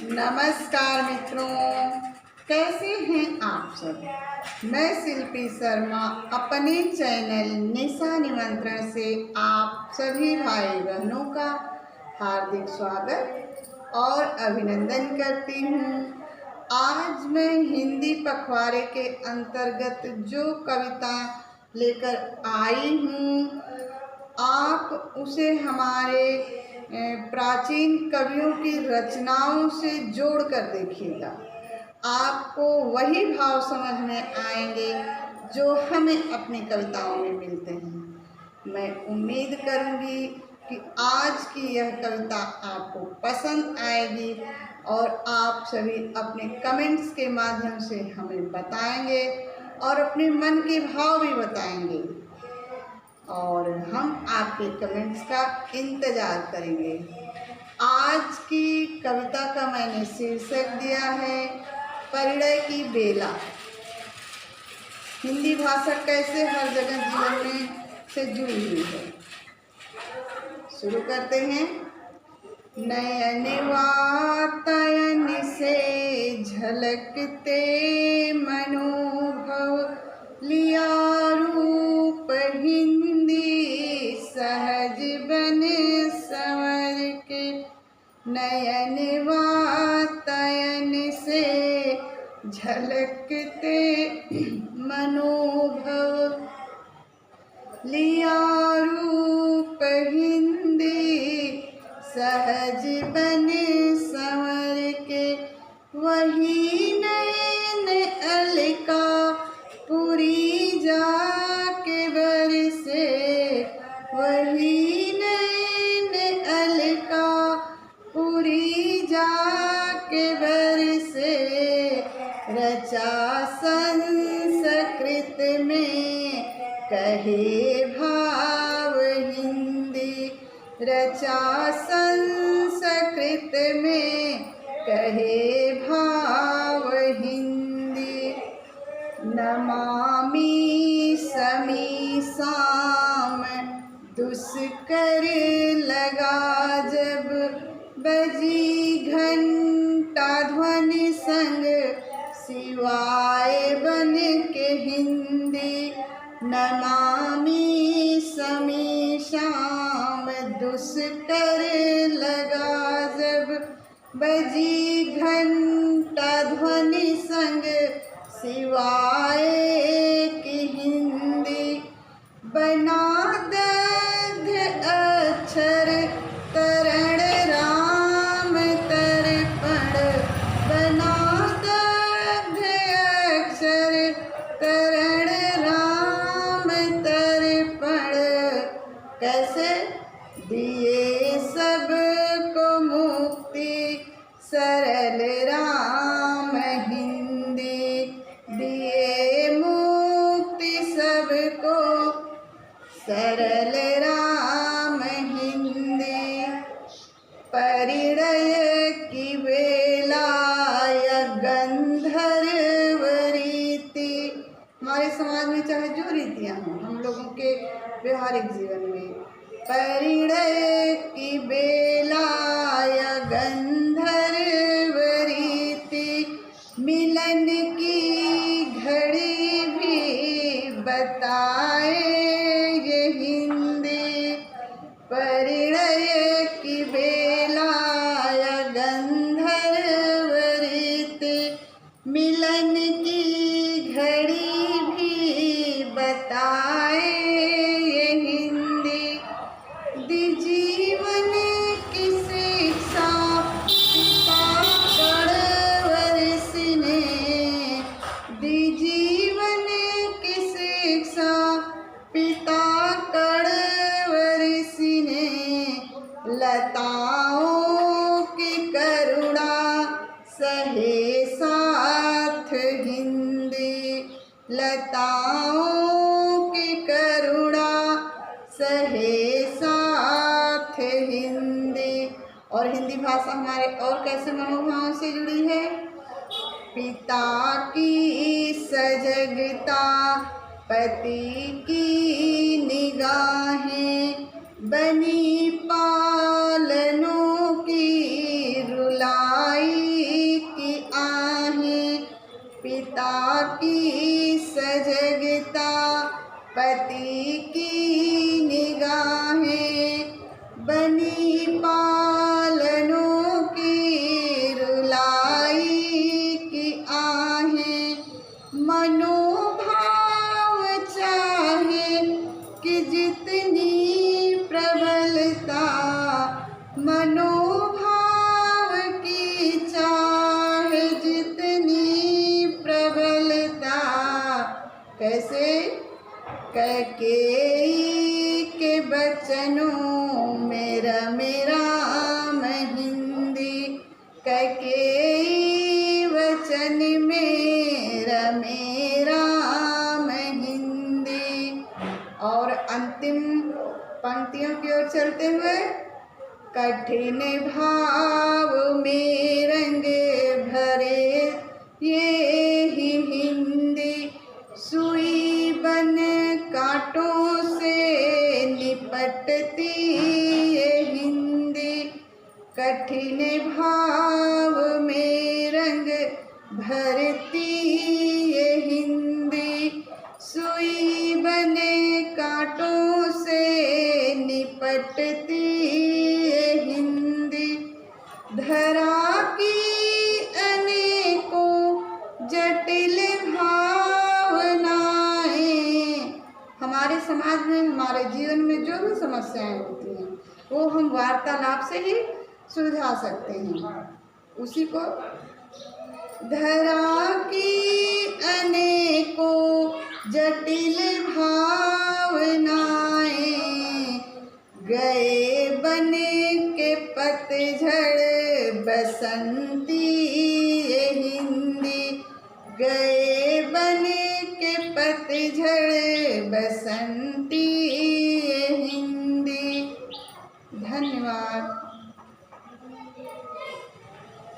नमस्कार मित्रों, कैसे हैं आप सब। मैं शिल्पी शर्मा अपने चैनल निशा निमंत्रण से आप सभी भाई बहनों का हार्दिक स्वागत और अभिनंदन करती हूँ। आज मैं हिंदी पखवाड़े के अंतर्गत जो कविता लेकर आई हूँ, आप उसे हमारे प्राचीन कवियों की रचनाओं से जोड़कर देखिएगा। आपको वही भाव समझ में आएंगे जो हमें अपनी कविताओं में मिलते हैं। मैं उम्मीद करूंगी कि आज की यह कविता आपको पसंद आएगी और आप सभी अपने कमेंट्स के माध्यम से हमें बताएंगे और अपने मन के भाव भी बताएंगे और हम आपके कमेंट्स का इंतज़ार करेंगे। आज की कविता का मैंने शीर्षक दिया है परिणय की बेला। हिंदी भाषा कैसे हर जगह जीवन में से जुड़ी हुई है। शुरू करते हैं। नयन वातायन से झलकते मनोभव लिया रूप हिंदी सहज बन संवर के। नयन वातायन से झलकते मनोभव लिया रूप हिंदी सहज बन संवर के। वही नैन अलका पुरी जाके बरसे। वही नैन अलका पुरी जाके बरसे। रचा संस्कृत में कहे भाव हिंदी। रचा संस्कृत में कहे भाव हिंदी। नमामि समीसाम दुष्कर लगा जब बजी घंटा ध्वनि संग शिवाय बन के हिंदी। नमामि समीसाम दुष्कर लगा जब बजी घंटा ध्वनि संग शिवाय की हिंदी। बना दग्ध अक्षर तरण राम तर्पण। बना दग्ध अक्षर तरण राम तर्पण। कैसे दिए सबको मुक्ति सरल राम हिंदी। दिए मुक्ति सबको सरल राम हिंदी। परिणय की बेला या गंधर्व रीति। हमारे समाज में चाहे जो रीतियाँ हों, हम लोगों के व्यवहारिक जीवन में परिणय की बेला या गंधर्व रीति। मिलन की घड़ी भी बताए ये हिंदी। परिणय की बेला या गंधर्व रीति। मिलन की घड़ी भी बताए ये हिंदी। दी जीवन की शिक्षा पिता कड़वर्षि ने। दी जीवन की शिक्षा पिता कड़वर्षि ने। लताओं की करुणा सहे साथ हिंदी। लताओं की करुणा सहे साथ हिंदी। और हिंदी भाषा हमारे और कैसे मनोभावों से जुड़ी है। पिता की सजगता पति की निगाहें बनी पालनों की रुलाई कैकेयी के बचनों में रमे राम हिंदी, कैकेयी वचन में रमे राम हिंदी। और अंतिम पंक्तियों की ओर चलते हुए, कठिन भाव में रंग भरे ये ही हिंदी, सुई बन कांटों से निपटती ये हिंदी, कठिन भाव में रंग भरती ये हिंदी, सुई बने कांटों से निपटती ये हिंदी। धरा की अनेकों जटिल भावनाएं, हमारे समाज में, हमारे जीवन में जो भी समस्याएं होती हैं वो हम वार्तालाप से ही सुलझा सकते हैं। उसी को धरा की अनेकों जटिल भावनाएं, गए बन के पतझड़ बसंती ये हिंदी, गए बन के पतझड़ बसंती ये हिंदी। धन्यवाद।